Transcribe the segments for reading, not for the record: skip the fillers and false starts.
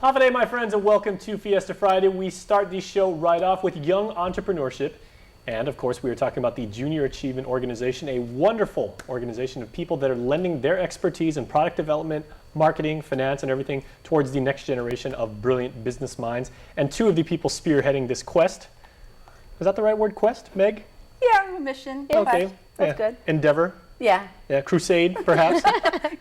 Havaday, my friends, and welcome to Fiesta Friday. We start the show right off with young entrepreneurship. And of course, we are talking about the Junior Achievement Organization, a wonderful organization of people that are lending their expertise in product development, marketing, finance, and everything towards the next generation of brilliant business minds. And two of the people spearheading this quest. Is that the right word, quest, Meg? Yeah, mission. Okay. That's good. Endeavor. Yeah. Yeah, crusade, perhaps.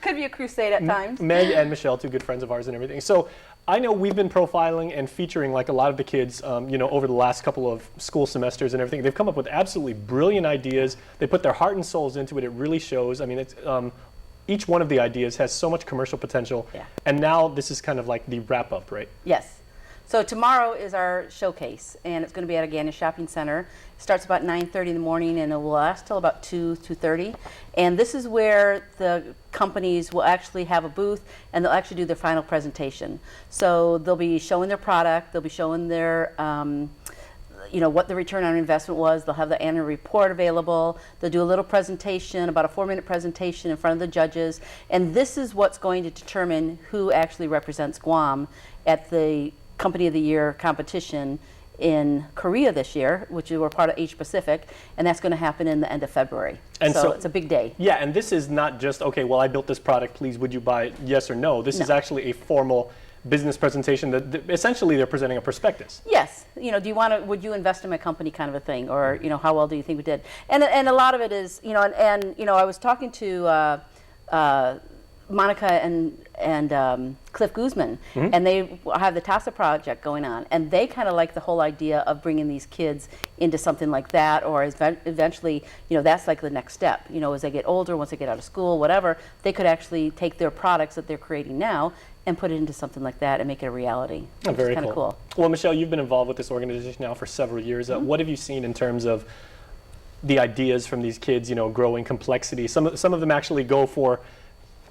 Could be a crusade at times. Meg and Michelle, two good friends of ours and everything. So I know we've been profiling and featuring like a lot of the kids, over the last couple of school semesters and everything. They've come up with absolutely brilliant ideas. They put their heart and souls into it. It really shows. I mean, it's each one of the ideas has so much commercial potential. Yeah. And now this is kind of like the wrap up, right? Yes. So tomorrow is our showcase, and it's going to be at Agana Shopping Center. It starts about 9:30 in the morning, and it will last till about 2:30. And this is where the companies will actually have a booth, and they'll actually do their final presentation. So they'll be showing their product, they'll be showing their what the return on investment was. They'll have the annual report available. They'll do a little presentation, about a 4-minute presentation in front of the judges. And this is what's going to determine who actually represents Guam at the Company of the Year competition in Korea this year, which we're part of Asia Pacific, and that's going to happen in the end of February. And so it's a big day. Yeah, and this is not just, okay, well, I built this product, please, would you buy it, yes or no? This is actually a formal business presentation that essentially they're presenting a prospectus. Yes, would you invest in my company kind of a thing, or, how well do you think we did? And a lot of it is, I was talking to Monica and Cliff Guzman, and they have the TASA project going on, and they kind of like the whole idea of bringing these kids into something like that, or eventually, that's like the next step. As they get older, once they get out of school, whatever, they could actually take their products that they're creating now and put it into something like that and make it a reality. Oh, very kind of cool. Well, Michelle, you've been involved with this organization now for several years. What have you seen in terms of the ideas from these kids, growing complexity? Some of them actually go for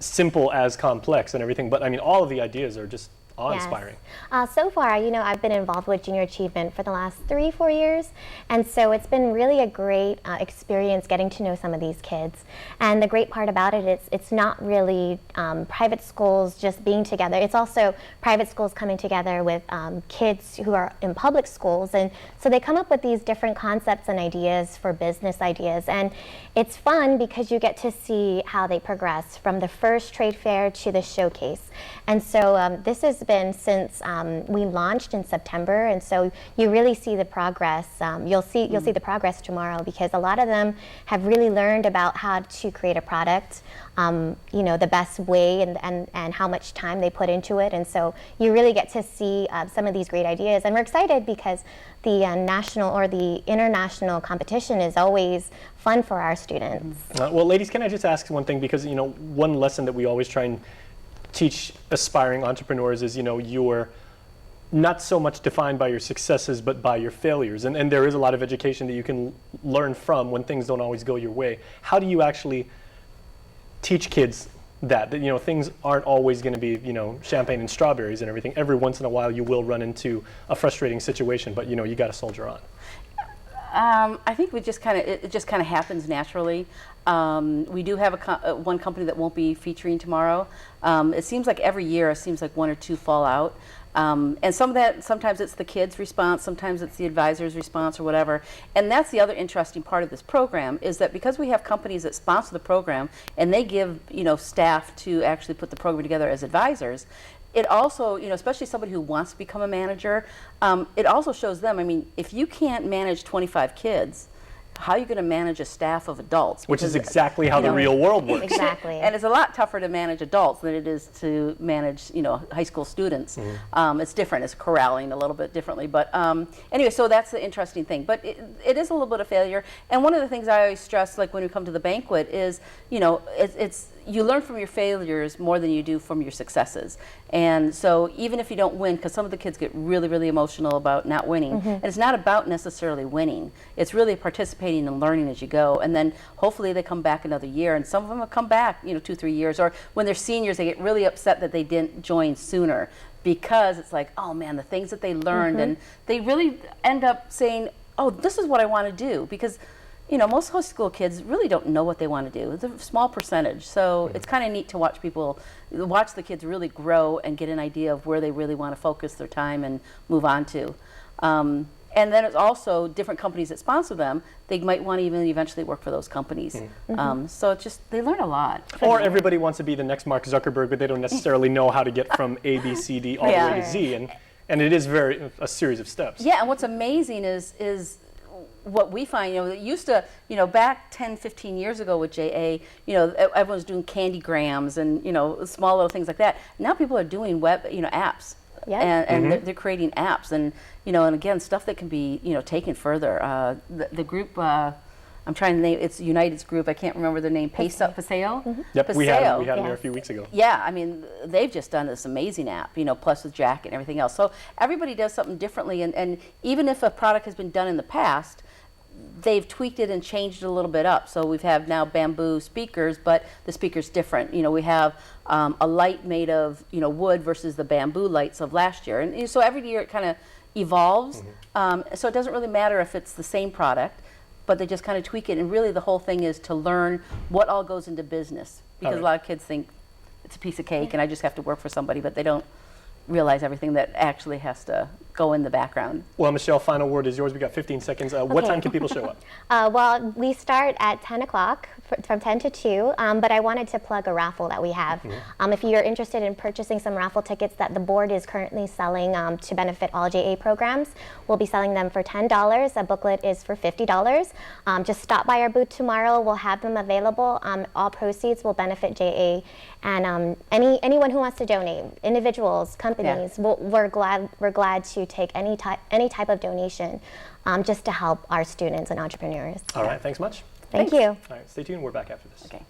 simple as complex and everything, but I mean, all of the ideas are just awe-inspiring. Yes. So far, I've been involved with Junior Achievement for the last 3-4 years, and so it's been really a great experience getting to know some of these kids. And the great part about it is it's not really private schools just being together. It's also private schools coming together with kids who are in public schools, and so they come up with these different concepts and ideas for business ideas. And it's fun because you get to see how they progress from the first trade fair to the showcase. And so this has been since we launched in September, and so you really see the progress. You'll see the progress tomorrow, because a lot of them have really learned about how to create a product, the best way and how much time they put into it. And so you really get to see some of these great ideas, and we're excited because the national or the international competition is always fun for our students. Well, ladies, can I just ask one thing? Because one lesson that we always try and teach aspiring entrepreneurs is, you're not so much defined by your successes, but by your failures. And there is a lot of education that you can learn from when things don't always go your way. How do you actually teach kids that things aren't always going to be, champagne and strawberries and everything? Every once in a while you will run into a frustrating situation, but you got to soldier on. I think it just kind of happens naturally. We do have one company that won't be featuring tomorrow. It seems like every year, it seems like 1 or 2 fall out. And some of that, sometimes it's the kids' response, sometimes it's the advisor's response or whatever. And that's the other interesting part of this program, is that because we have companies that sponsor the program and they give staff to actually put the program together as advisors, it also, especially somebody who wants to become a manager, it also shows them, if you can't manage 25 kids, how are you going to manage a staff of adults? Which is exactly how the real world works. Exactly. And it's a lot tougher to manage adults than it is to manage, high school students. It's different. It's corralling a little bit differently. But anyway, so that's the interesting thing. But it is a little bit of failure. And one of the things I always stress, like when we come to the banquet, is, it's you learn from your failures more than you do from your successes. And so even if you don't win, because some of the kids get really, really emotional about not winning, and it's not about necessarily winning. It's really participating and learning as you go. And then hopefully they come back another year, and some of them have come back, 2-3 years, or when they're seniors, they get really upset that they didn't join sooner, because it's like, oh man, the things that they learned, and they really end up saying, oh, this is what I want to do, because most high school kids really don't know what they want to do. It's a small percentage, so it's kind of neat to watch the kids really grow and get an idea of where they really want to focus their time and move on to. And then it's also different companies that sponsor them. They might want to even eventually work for those companies. So it's just, they learn a lot. Or everybody wants to be the next Mark Zuckerberg, but they don't necessarily know how to get from A, B, C, D all the way to Z. And it is a series of steps. Yeah, and what's amazing is what we find, it used to, back 10, 15 years ago with JA, everyone was doing candygrams and, small little things like that. Now people are doing web, apps. Yeah. And they're creating apps and, and again, stuff that can be, taken further. The group, I'm trying to name, it's United's group, I can't remember their name, Paseo? Yep, Paseo. we had them there a few weeks ago. Yeah, I mean, they've just done this amazing app, plus with Jack and everything else. So everybody does something differently, and even if a product has been done in the past, they've tweaked it and changed it a little bit up. So we have now bamboo speakers, but the speaker's different. We have a light made of wood versus the bamboo lights of last year. And so every year it kind of evolves. So it doesn't really matter if it's the same product, but they just kind of tweak it. And really the whole thing is to learn what all goes into business. Because a lot of kids think it's a piece of cake and I just have to work for somebody, but they don't realize everything that actually has to go in the background. Well, Michelle, final word is yours. We got 15 seconds. What time can people show up? Well, we start at 10 o'clock, from 10 to 2, but I wanted to plug a raffle that we have. If you're interested in purchasing some raffle tickets that the board is currently selling to benefit all JA programs, we'll be selling them for $10. A booklet is for $50. Just stop by our booth tomorrow. We'll have them available. All proceeds will benefit JA, and anyone who wants to donate, individuals, companies, we're glad to take any type of donation just to help our students and entrepreneurs. All right, thanks much. Thank you. All right, stay tuned. We're back after this. Okay.